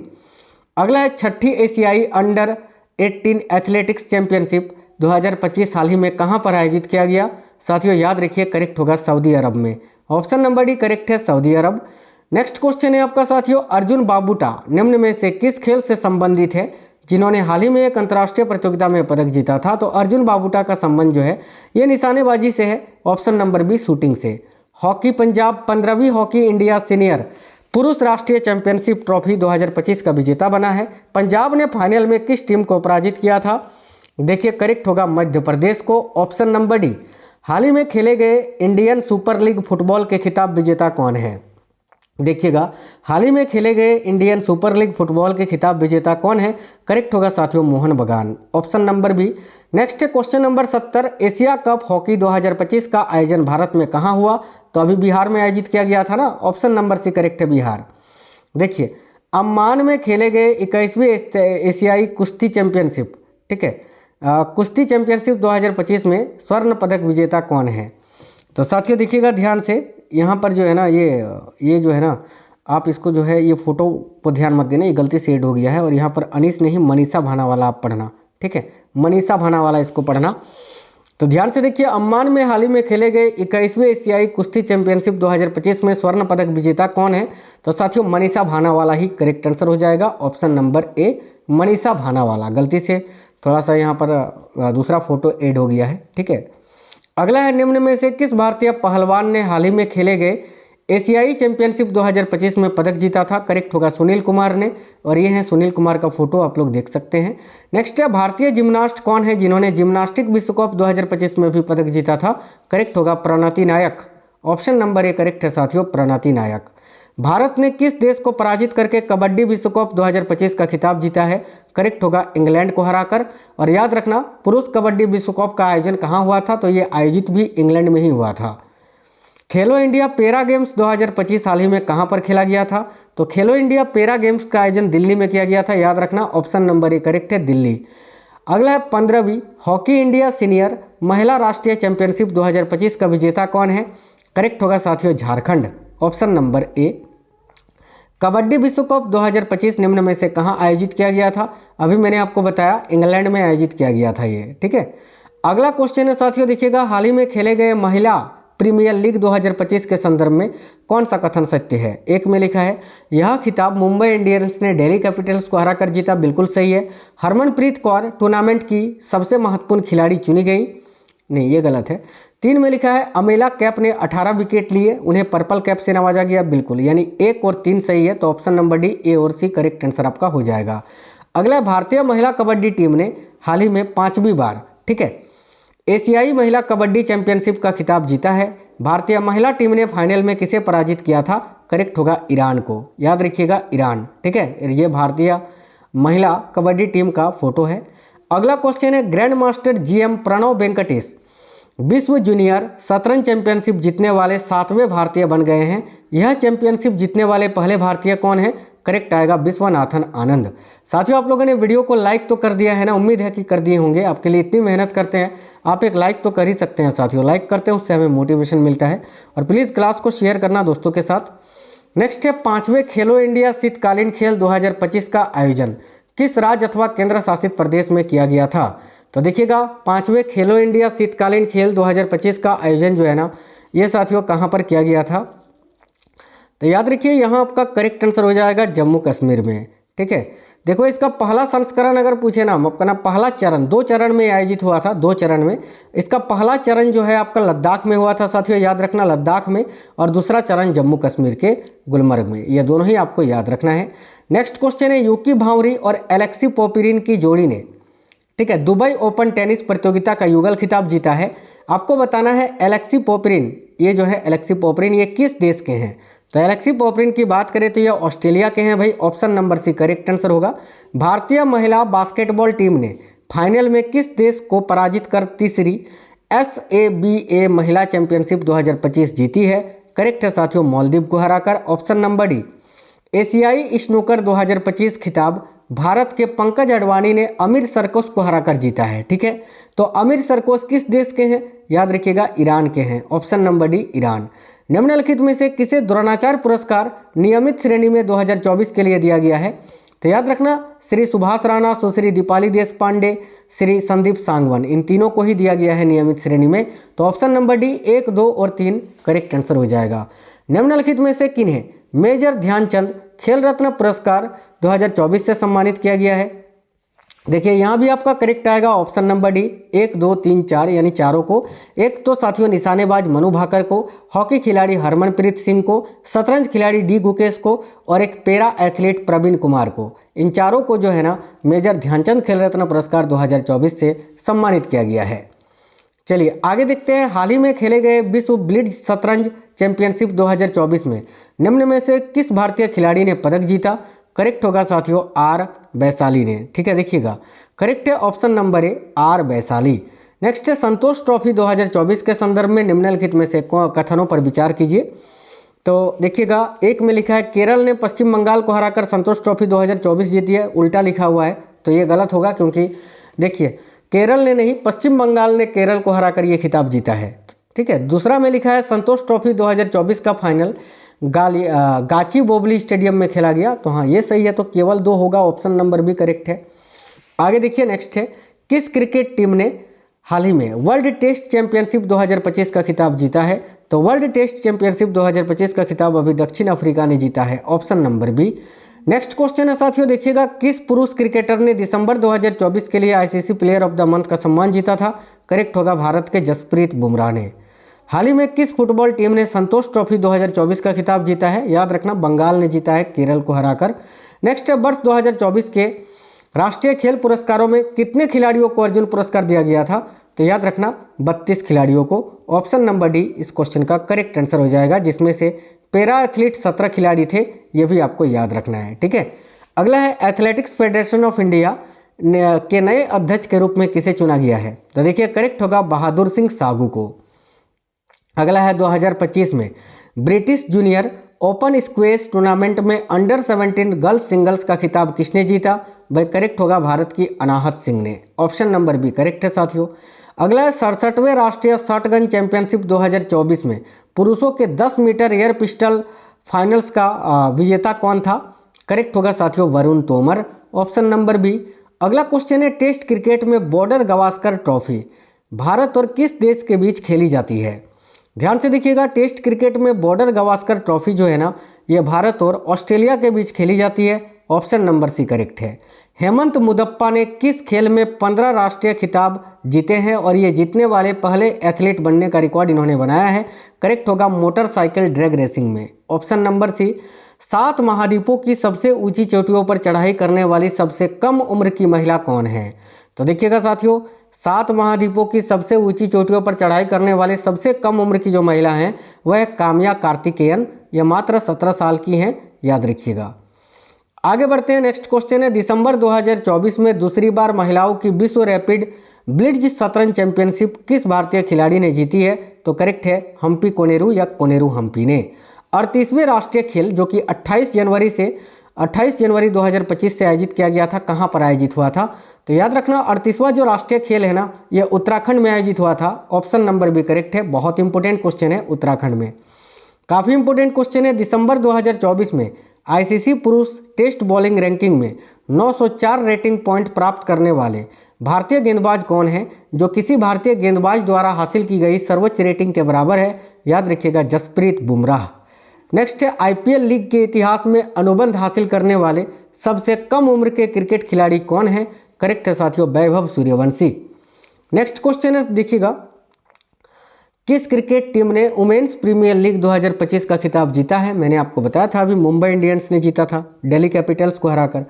अगला है, छठी एशियाई अंडर 18 एथलेटिक्स चैंपियनशिप 2025 हाल ही में कहां पर आयोजित किया गया? साथियों याद रखिए करेक्ट होगा सऊदी अरब में। ऑप्शन नंबर डी करेक्ट है सऊदी अरब। नेक्स्ट क्वेश्चन है आपका साथियों, अर्जुन बाबूटा निम्न में से किस खेल से संबंधित है जिन्होंने हाल ही में एक अंतर्राष्ट्रीय प्रतियोगिता में पदक जीता था? तो अर्जुन बाबूटा का संबंध जो है ये निशानेबाजी से है, ऑप्शन नंबर बी शूटिंग से। हॉकी पंजाब 15वीं हॉकी इंडिया सीनियर पुरुष राष्ट्रीय चैंपियनशिप ट्रॉफी 2025 का विजेता बना है। पंजाब ने फाइनल में किस टीम को पराजित किया था? देखिए करेक्ट होगा मध्य प्रदेश को, ऑप्शन नंबर डी। हाल ही में खेले गए इंडियन सुपर लीग फुटबॉल के खिताब विजेता कौन है? देखिएगा, हाल ही में खेले गए इंडियन सुपर लीग फुटबॉल के खिताब विजेता कौन है? करेक्ट होगा साथियों मोहन बगान, ऑप्शन नंबर बी। नेक्स्ट है question number 70, Asia cup hockey 2025 का आयोजन भारत में कहां हुआ? तो अभी बिहार में आयोजित किया गया था ना, ऑप्शन नंबर सी करेक्ट है बिहार। देखिए, अम्मान में खेले गए 21वीं एशियाई कुश्ती चैंपियनशिप, ठीक है, कुश्ती चैंपियनशिप 2025 में स्वर्ण पदक विजेता कौन है? तो साथियों देखिएगा ध्यान से, यहाँ पर जो है ना ये जो है ना, आप इसको जो है ये फोटो को ध्यान मत देना, ये गलती से ऐड हो गया है। और यहाँ पर अनीस नहीं मनीषा भानावाला आप पढ़ना, ठीक है, मनीषा भानावाला इसको पढ़ना। तो ध्यान से देखिए, अम्मान में हाल ही में खेले गए 21वें एशियाई कुश्ती चैंपियनशिप 2025 में स्वर्ण पदक विजेता कौन है? तो साथियों मनीषा भानावाला ही करेक्ट आंसर हो जाएगा, ऑप्शन नंबर ए मनीषा भानावाला। गलती से थोड़ा सा यहाँ पर दूसरा फोटो ऐड हो गया है, ठीक है। अगला है, निम्न में से किस भारतीय पहलवान ने हाल ही में खेले गए एशियाई चैंपियनशिप 2025 में पदक जीता था? करेक्ट होगा सुनील कुमार ने, और ये है सुनील कुमार का फोटो आप लोग देख सकते हैं। नेक्स्ट है, भारतीय जिम्नास्ट कौन है जिन्होंने जिम्नास्टिक विश्व कप 2025 में भी पदक जीता था? करेक्ट होगा प्रणति नायक, ऑप्शन नंबर ए करेक्ट है साथियों प्रणति नायक। भारत ने किस देश को पराजित करके कबड्डी विश्व कप 2025 का खिताब जीता है? करेक्ट होगा इंग्लैंड को हराकर। और याद रखना पुरुष कबड्डी विश्व कप का आयोजन कहां हुआ था? तो ये आयोजित भी इंग्लैंड में ही हुआ था। खेलो इंडिया पैरा गेम्स 2025 हाल ही में कहां पर खेला गया था? तो खेलो इंडिया पैरा गेम्स का आयोजन दिल्ली में किया गया था, याद रखना ऑप्शन नंबर ए करेक्ट है दिल्ली। अगला है, 15वीं हॉकी इंडिया सीनियर महिला राष्ट्रीय चैंपियनशिप 2025 का विजेता कौन है? करेक्ट होगा साथियों झारखंड, ऑप्शन नंबर ए। कबड्डी विश्व कप 2025 निम्न में से कहां आयोजित किया गया था? अभी मैंने आपको बताया इंग्लैंड में आयोजित किया गया था ये, ठीक है। अगला क्वेश्चन है साथियों देखिएगा, हाल ही में खेले गए महिला प्रीमियर लीग 2025 के संदर्भ में कौन सा कथन सत्य है? एक में लिखा है, यह खिताब मुंबई इंडियंस ने दिल्ली कैपिटल्स को हराकर जीता, बिल्कुल सही है। हरमनप्रीत कौर टूर्नामेंट की सबसे महत्वपूर्ण खिलाड़ी चुनी गई, नहीं ये गलत है। 3 में लिखा है, अमेला कैप ने 18 विकेट लिए, उन्हें पर्पल कैप से नवाजा गया, बिल्कुल, यानी 1 और 3 सही है। तो ऑप्शन नंबर डी ए और सी करेक्ट आंसर आपका हो जाएगा। अगला, भारतीय महिला कबड्डी टीम ने हाल ही में 5वीं बार, ठीक है, एशियाई महिला कबड्डी चैंपियनशिप का खिताब जीता है। भारतीय महिला टीम ने फाइनल में किसे पराजित किया था? करेक्ट होगा ईरान को, याद रखिएगा ईरान, ठीक है। ये भारतीय महिला कबड्डी टीम का फोटो है। अगला क्वेश्चन है, grandmaster GM Pranav Venkatesh विश्व जूनियर शतरंज चैंपियनशिप जीतने वाले 7वें भारतीय बन गए हैं। यह चैंपियनशिप जीतने वाले पहले भारतीय कौन है? करेक्ट आएगा विश्वनाथन आनंद। साथियों आप लोगों ने वीडियो को लाइक तो कर दिया है ना, उम्मीद है कि कर दिए होंगे। आपके लिए इतनी मेहनत करते हैं, आप एक लाइक तो कर ही सकते हैं साथियों। लाइक करते हैं उससे हमें मोटिवेशन मिलता है। और प्लीज़ क्लास को शेयर करना दोस्तों के साथ। नेक्स्ट है, 5वें खेलो इंडिया शीतकालीन खेल 2025 का आयोजन किस राज्य अथवा केंद्र शासित प्रदेश में किया गया था? तो देखिएगा, 5वें खेलो इंडिया शीतकालीन खेल 2025 का आयोजन जो है ना, ये साथियों कहाँ पर किया गया था? तो याद रखिए यहाँ आपका करेक्ट आंसर हो जाएगा जम्मू कश्मीर में, ठीक है। देखो इसका पहला संस्करण अगर पूछे ना आपका ना, पहला चरण 2 चरण में आयोजित हुआ था, 2 चरण में। इसका पहला चरण जो है आपका लद्दाख में हुआ था साथियों, याद रखना लद्दाख में, और दूसरा चरण जम्मू कश्मीर के गुलमर्ग में। ये दोनों ही आपको याद रखना है। नेक्स्ट क्वेश्चन है, यूकी भांवरी और एलेक्सी पोपिरिन की जोड़ी ने, ठीक है, दुबई ओपन टेनिस प्रतियोगिता का युगल खिताब जीता है। आपको बताना है एलेक्सी पोपिरिन, ये जो है एलेक्सी पोपिरिन ये किस देश के हैं। तो एलेक्सी पोपिरिन की बात करें तो ये ऑस्ट्रेलिया के हैं भाई, option number C correct answer होगा। भारतीय महिला बास्केटबॉल टीम ने फाइनल में किस देश को पराजित कर तीसरी SABA महिला चैंपियनशिप 2025 जीती है। करेक्ट है साथियों, मालदीव को हराकर। ऑप्शन नंबर डी, एशियाई स्नूकर 2025 खिताब भारत के पंकज अडवाणी ने अमीर सरकोस को हराकर जीता है। ठीक है, तो अमीर सरकोस किस देश के हैं, याद रखिएगा ईरान के हैं। Option number D Iran. निम्नलिखित में से किसे द्रोणाचार्य पुरस्कार नियमित श्रेणी में 2024 के लिए दिया गया है। तो याद रखना श्री सुभाष राणा, सुश्री दीपाली देश पांडे, श्री संदीप सांगवान, इन तीनों को ही दिया गया है नियमित श्रेणी में। तो ऑप्शन नंबर डी 1, 2 और 3 करेक्ट आंसर हो जाएगा। निम्नलिखित में से किन्हें मेजर ध्यानचंद खेल रत्न पुरस्कार 2024 से सम्मानित किया गया है। देखिए यहाँ भी आपका करेक्ट आएगा ऑप्शन नंबर डी 1, 2, 3, 4 यानी चारों को। एक तो साथियों निशानेबाज मनु भाकर को, हॉकी खिलाड़ी हरमनप्रीत सिंह को, शतरंज खिलाड़ी डी गुकेश को और एक पैरा एथलीट प्रवीण कुमार को, इन चारों को जो है ना मेजर ध्यानचंद खेल रत्न पुरस्कार 2024 से सम्मानित किया गया है। चलिए आगे देखते हैं, हाल ही में खेले गए विश्व ब्लिट्ज शतरंज चैंपियनशिप 2024 में निम्न में से किस भारतीय खिलाड़ी ने पदक जीता। करेक्ट होगा साथियों आर वैशाली ने। ठीक है, देखिएगा करेक्ट है option number A R Vaishali. Next है, संतोष ट्रॉफी 2024 के संदर्भ में निम्नलिखित में से कथनों पर विचार कीजिए। तो देखिएगा एक में लिखा है केरल ने पश्चिम बंगाल को हराकर संतोष ट्रॉफी 2024 जीती है, उल्टा लिखा हुआ है तो ये गलत होगा, क्योंकि देखिए केरल ने नहीं, पश्चिम बंगाल ने केरल को हराकर ये खिताब जीता है। ठीक है, दूसरा में लिखा है संतोष ट्रॉफी 2024 का फाइनल गाची बोबली स्टेडियम में खेला गया। तो हाँ ये सही है, तो केवल 2 होगा, ऑप्शन नंबर भी करेक्ट है। आगे देखिए नेक्स्ट है, किस क्रिकेट टीम ने हाल ही में वर्ल्ड टेस्ट चैंपियनशिप 2025 का खिताब जीता है। तो वर्ल्ड टेस्ट चैंपियनशिप 2025 का खिताब अभी दक्षिण अफ्रीका ने जीता है, option number B. Next question है साथियों, देखिएगा किस पुरुष क्रिकेटर ने दिसंबर 2024 के लिए ICC player of the month का सम्मान जीता था। करेक्ट होगा भारत के जसप्रीत बुमराह ने। हाल ही में किस फुटबॉल टीम ने संतोष ट्रॉफी 2024 का खिताब जीता है। याद रखना बंगाल ने जीता है केरल को हराकर। नेक्स्ट है, वर्ष 2024 के राष्ट्रीय खेल पुरस्कारों में कितने खिलाड़ियों को अर्जुन पुरस्कार दिया गया था। तो याद रखना 32 खिलाड़ियों को। ऑप्शन नंबर डी इस क्वेश्चन का करेक्ट आंसर हो जाएगा, जिसमें से पैरा एथलीट 17 खिलाड़ी थे, ये भी आपको याद रखना है। ठीक है, अगला है एथलेटिक्स फेडरेशन ऑफ इंडिया के नए अध्यक्ष के रूप में किसे चुना गया है। तो देखिए करेक्ट होगा बहादुर सिंह सागू को। अगला है 2025 में British junior open squash tournament में अंडर 17 गर्ल्स सिंगल्स का खिताब किसने जीता। भाई करेक्ट होगा भारत की अनाहत सिंह ने। ऑप्शन नंबर बी करेक्ट है साथियों। अगला है 67वें राष्ट्रीय शॉटगन चैंपियनशिप 2024 में पुरुषों के 10 मीटर एयर पिस्टल फाइनल्स का विजेता कौन था। करेक्ट होगा साथियों Varun Tomar, option number B. अगला क्वेश्चन है, टेस्ट क्रिकेट में बॉर्डर गावस्कर ट्रॉफी भारत और किस देश के बीच खेली जाती है। ध्यान से देखिएगा, टेस्ट क्रिकेट में बॉर्डर गावस्कर ट्रॉफी जो है ना, ये भारत और ऑस्ट्रेलिया के बीच खेली जाती है। ऑप्शन नंबर सी करेक्ट है। हेमंत मुदप्पा ने किस खेल में 15 राष्ट्रीय खिताब जीते हैं और ये जीतने वाले पहले एथलीट बनने का रिकॉर्ड इन्होंने बनाया है। करेक्ट होगा मोटरसाइकिल ड्रैग रेसिंग में। Option number C. 7 महाद्वीपों की सबसे ऊंची चोटियों पर चढ़ाई करने वाली सबसे कम उम्र की महिला कौन है। तो देखिएगा साथियों, 7 महाद्वीपों की सबसे ऊंची चोटियों पर चढ़ाई करने वाले सबसे कम उम्र की जो महिला हैं वह काम्या कार्तिकेयन, यह मात्र 17 साल की हैं, याद रखिएगा। आगे बढ़ते हैं, नेक्स्ट क्वेश्चन है, दिसंबर 2024 में दूसरी बार महिलाओं की विश्व रैपिड ब्लिट्ज शतरंज चैंपियनशिप किस भारतीय खिलाड़ी ने जीती है। तो करेक्ट है हम्पी कोनेरू या कोनेरू हम्पी ने। 38वें राष्ट्रीय खेल जो कि 28 जनवरी 2025 से आयोजित किया गया था, कहाँ पर आयोजित हुआ था। तो याद रखना 38वां जो राष्ट्रीय खेल है ना, यह उत्तराखंड में आयोजित हुआ था। ऑप्शन नंबर भी करेक्ट है, बहुत इंपॉर्टेंट क्वेश्चन है, उत्तराखंड में। काफी इंपॉर्टेंट क्वेश्चन है, दिसंबर 2024 में ICC पुरुष टेस्ट बॉलिंग रैंकिंग में 904 रेटिंग पॉइंट प्राप्त करने वाले भारतीय गेंदबाज कौन है, जो किसी भारतीय गेंदबाज द्वारा हासिल की गई सर्वोच्च रेटिंग के बराबर है। याद रखिएगा जसप्रीत बुमराह। नेक्स्ट है आईपीएल लीग के इतिहास में अनुबंध हासिल करने वाले सबसे कम उम्र के क्रिकेट खिलाड़ी कौन है? करेक्ट है साथियों, वैभव सूर्यवंशी। नेक्स्ट क्वेश्चन है, देखिएगा, किस क्रिकेट टीम ने वुमेन्स प्रीमियर लीग 2025 का खिताब जीता है? मैंने आपको बताया था अभी, मुंबई इंडियंस ने जीता था दिल्ली कैपिटल्स को हराकर।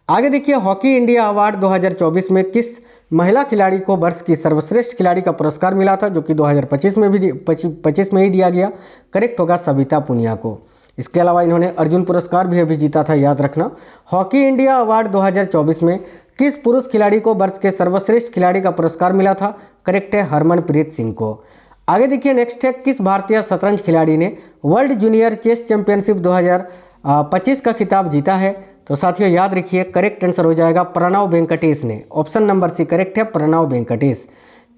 आगे देखिए, हॉकी इंडिया अवार्ड 2024 में किस महिला खिलाड़ी को वर्ष की सर्वश्रेष्ठ खिलाड़ी का पुरस्कार मिला था, जो कि 2025 में भी 25 में ही दिया गया? करेक्ट होगा सविता पुनिया को। इसके अलावा इन्होंने अर्जुन पुरस्कार भी अभी जीता था, याद रखना। हॉकी इंडिया अवार्ड 2024 में किस पुरुष खिलाड़ी को वर्ष के सर्वश्रेष्ठ खिलाड़ी का पुरस्कार मिला था? करेक्ट है हरमनप्रीत सिंह को। आगे देखिए, नेक्स्ट है, किस भारतीय शतरंज खिलाड़ी ने वर्ल्ड जूनियर चेस चैंपियनशिप 2025 का खिताब जीता है? तो साथियों याद रखिए, करेक्ट आंसर हो जाएगा प्रणव वेंकटेश ने। ऑप्शन नंबर सी करेक्ट है, प्रणव वेंकटेश।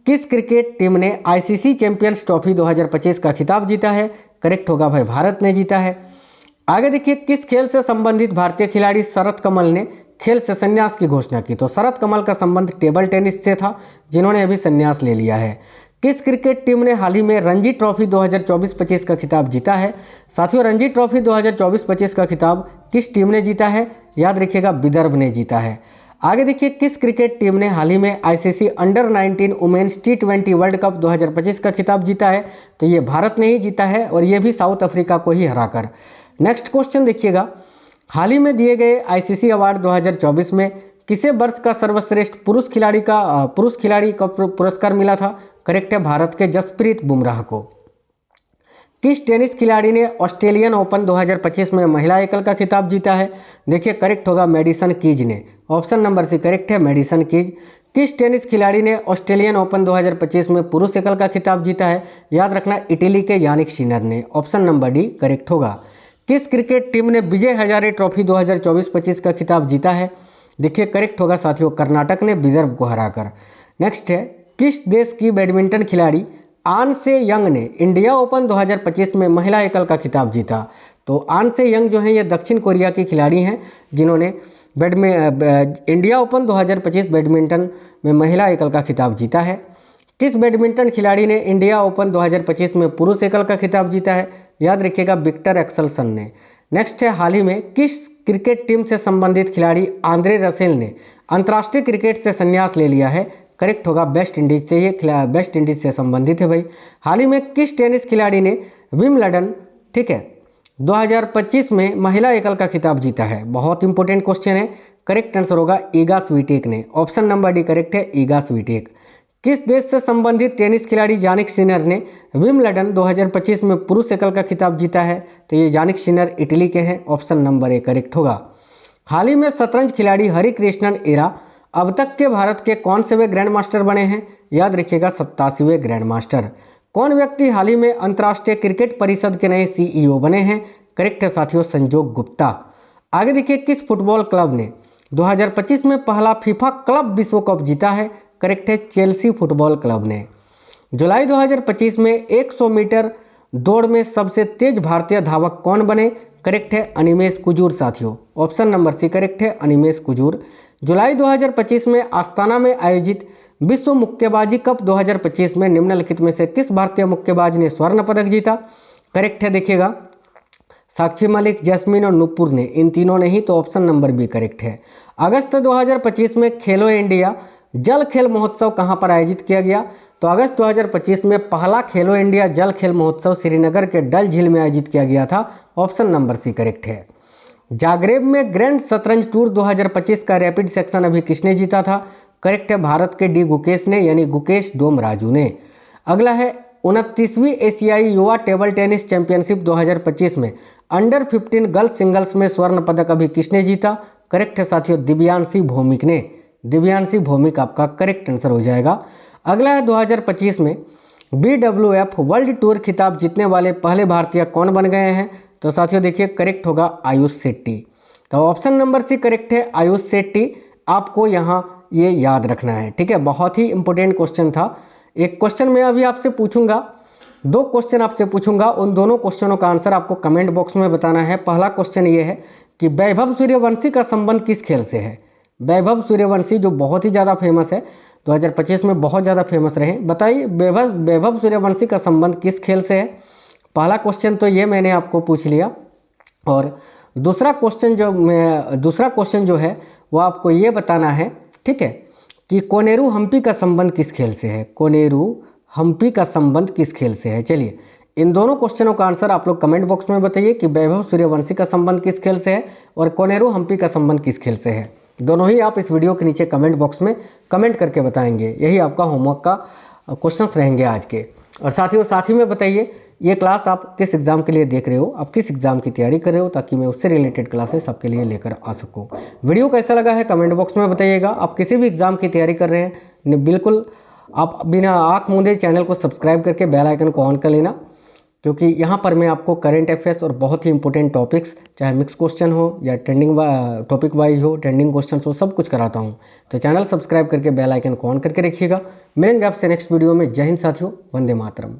किस क्रिकेट टीम ने आईसीसी चैंपियंस ट्रॉफी 2025 का खिताब जीता है? करेक्ट होगा भाई, भारत ने जीता है। आगे देखिए, किस खेल से संबंधित भारतीय खिलाड़ी शरत कमल ने खेल से संन्यास की घोषणा की? तो शरत कमल का संबंध टेबल टेनिस से था, जिन्होंने अभी संन्यास ले लिया है। किस क्रिकेट टीम ने हाल ही में रणजी ट्रॉफी 2024-25 का खिताब जीता है? साथियों, रणजी ट्रॉफी 2024-25 का खिताब किस टीम ने जीता है? याद रखिएगा, विदर्भ ने जीता है। आगे देखिए, किस क्रिकेट टीम ने हाल ही में ICC under 19 women's T20 world cup 2025 का खिताब जीता है? तो ये भारत ने ही जीता है, और ये भी साउथ अफ्रीका को ही हराकर। नेक्स्ट क्वेश्चन देखिएगा, हाल ही में दिए गए आईसीसी अवार्ड 2024 में किसे वर्ष का सर्वश्रेष्ठ पुरुष खिलाड़ी का पुरस्कार मिला था? करेक्ट है, भारत के जसप्रीत बुमराह को। किस टेनिस खिलाड़ी ने ऑस्ट्रेलियन ओपन 2025 में महिला एकल का खिताब जीता है? देखिए, करेक्ट होगा मेडिसन कीज ने। ऑप्शन नंबर सी करेक्ट है, मेडिसन कीज। किस टेनिस खिलाड़ी ने ऑस्ट्रेलियन ओपन 2025 में पुरुष एकल का खिताब जीता है? याद रखना, इटली के यानिक सिनर ने। ऑप्शन नंबर डी करेक्ट होगा। किस क्रिकेट टीम ने विजय हजारे ट्रॉफी 2024-25 का खिताब जीता है? देखिए, करेक्ट होगा साथियों, कर्नाटक ने विदर्भ को हराकर। नेक्स्ट है, किस देश की बैडमिंटन खिलाड़ी आन से यंग ने इंडिया ओपन 2025 में महिला एकल का खिताब जीता? तो आन से यंग जो है ये दक्षिण कोरिया की खिलाड़ी हैं, जिन्होंने इंडिया ओपन 2025 बैडमिंटन में महिला एकल का खिताब जीता है। किस बैडमिंटन खिलाड़ी ने इंडिया ओपन 2025 में पुरुष एकल का खिताब जीता है? याद रखिएगा, विक्टर एक्सेल्सन ने। नेक्स्ट है, हाल ही में किस क्रिकेट टीम से संबंधित खिलाड़ी आंद्रे रसेल ने अंतर्राष्ट्रीय क्रिकेट से संन्यास ले लिया है? करेक्ट होगा, वेस्ट इंडीज से। ये वेस्ट इंडीज से संबंधित है भाई। हाल ही में किस टेनिस खिलाड़ी ने विंबलडन 2025 में महिला एकल का खिताब जीता है? बहुत इंपॉर्टेंट क्वेश्चन है। करेक्ट आंसर होगा ईगा स्वीटेक ने। ऑप्शन नंबर डी करेक्ट है, ईगा स्वीटेक। किस देश से संबंधित टेनिस खिलाड़ी यानिक सिनर ने विंबलडन 2025 में पुरुष एकल का खिताब जीता है? तो ये यानिक सिनर इटली के हैं। ऑप्शन नंबर ए करेक्ट होगा। हाल ही में शतरंज खिलाड़ी हरिकृष्णन एरा अब तक के भारत के कौन से वे ग्रैंड मास्टर बने हैं? याद रखिएगा, 87वें ग्रैंड मास्टर। कौन व्यक्ति हाल ही में अंतर्राष्ट्रीय क्रिकेट परिषद के नए सीईओ बने हैं? करेक्ट है साथियों, संजोग गुप्ता। आगे देखिए, किस फुटबॉल क्लब ने 2025 में पहला फीफा क्लब विश्व कप जीता है? करेक्ट है, चेल्सी फुटबॉल क्लब ने। जुलाई 2025 में 100 मीटर दौड़ में सबसे तेज भारतीय धावक कौन बने? करेक्ट है, अनिमेश कुजूर साथियों। ऑप्शन नंबर सी करेक्ट है, अनिमेश कुजूर। जुलाई 2025 में आस्ताना में आयोजित विश्व मुक्केबाजी कप 2025 में निम्नलिखित में से किस भारतीय मुक्केबाज ने स्वर्ण पदक जीता? करेक्ट है, देखिएगा, साक्षी मलिक, जैस्मिन और नुपुर ने। इन तीनों ने ही, तो ऑप्शन नंबर बी करेक्ट है। अगस्त 2025 में खेलो इंडिया जल खेल महोत्सव कहां पर आयोजित किया गया? तो अगस्त 2025 में पहला खेलो इंडिया जल खेल महोत्सव श्रीनगर के डल झील में आयोजित किया गया था। ऑप्शन नंबर सी करेक्ट है। जागरेब में ग्रैंड शतरंज टूर 2025 का रैपिड सेक्शन अभी किसने जीता था? करेक्ट है, भारत के डी गुकेश ने, यानी गुकेश डोमराजू ने। अगला है, 29वीं एशियाई युवा टेबल टेनिस चैंपियनशिप 2025 में अंडर 15 गर्ल्स सिंगल्स में स्वर्ण पदक अभी किसने जीता? करेक्ट है साथियों, दिव्यांशी भौमिक ने। दिव्यांशी भौमिक आपका करेक्ट आंसर हो जाएगा। अगला है, 2025 में BWF वर्ल्ड टूर खिताब जीतने वाले पहले भारतीय कौन बन गए हैं? तो साथियों देखिए, करेक्ट होगा आयुष शेट्टी। तो ऑप्शन नंबर सी करेक्ट है, आयुष शेट्टी। आपको यहाँ ये याद रखना है, ठीक है। बहुत ही इंपॉर्टेंट क्वेश्चन था। एक क्वेश्चन मैं अभी आपसे पूछूंगा, 2 क्वेश्चन आपसे पूछूंगा, उन दोनों क्वेश्चनों का आंसर आपको कमेंट बॉक्स में बताना है। पहला क्वेश्चन ये है कि वैभव सूर्यवंशी का संबंध किस खेल से है? वैभव सूर्यवंशी जो बहुत ही ज़्यादा फेमस है, 2025 में बहुत ज़्यादा फेमस रहे, बताइए वैभव सूर्यवंशी का संबंध किस खेल से है? पहला क्वेश्चन तो ये मैंने आपको पूछ लिया, और दूसरा क्वेश्चन जो है वो आपको ये बताना है, ठीक है, कि कोनेरू हम्पी का संबंध किस खेल से है। कोनेरू हम्पी का संबंध किस खेल से है। चलिए इन दोनों क्वेश्चनों का आंसर आप लोग कमेंट बॉक्स में बताइए कि वैभव सूर्यवंशी का संबंध किस खेल से है और कोनेरू हम्पी का संबंध किस खेल से है। दोनों ही आप इस वीडियो के नीचे कमेंट बॉक्स में कमेंट करके बताएंगे। यही आपका होमवर्क का क्वेश्चंस रहेंगे आज के। और साथ ही में बताइए ये क्लास आप किस एग्जाम के लिए देख रहे हो, आप किस एग्जाम की तैयारी कर रहे हो, ताकि मैं उससे रिलेटेड क्लासेस आपके लिए लेकर आ सकूं। वीडियो कैसा लगा है कमेंट बॉक्स में बताइएगा। आप किसी भी एग्जाम की तैयारी कर रहे हैं बिल्कुल आप बिना आंख मूंदे चैनल को सब्सक्राइब करके बेल आइकन को ऑन कर लेना, क्योंकि यहाँ पर मैं आपको करंट अफेयर्स और बहुत ही इंपॉर्टेंट टॉपिक्स, चाहे मिक्स क्वेश्चन हो या ट्रेंडिंग टॉपिक वाइज हो, ट्रेंडिंग क्वेश्चन हो, सब कुछ कराता हूँ। तो चैनल सब्सक्राइब करके बेल आइकन को ऑन करके रखिएगा। मिलेंगे आपसे नेक्स्ट वीडियो में। जय हिंद साथियों, वंदे मातरम।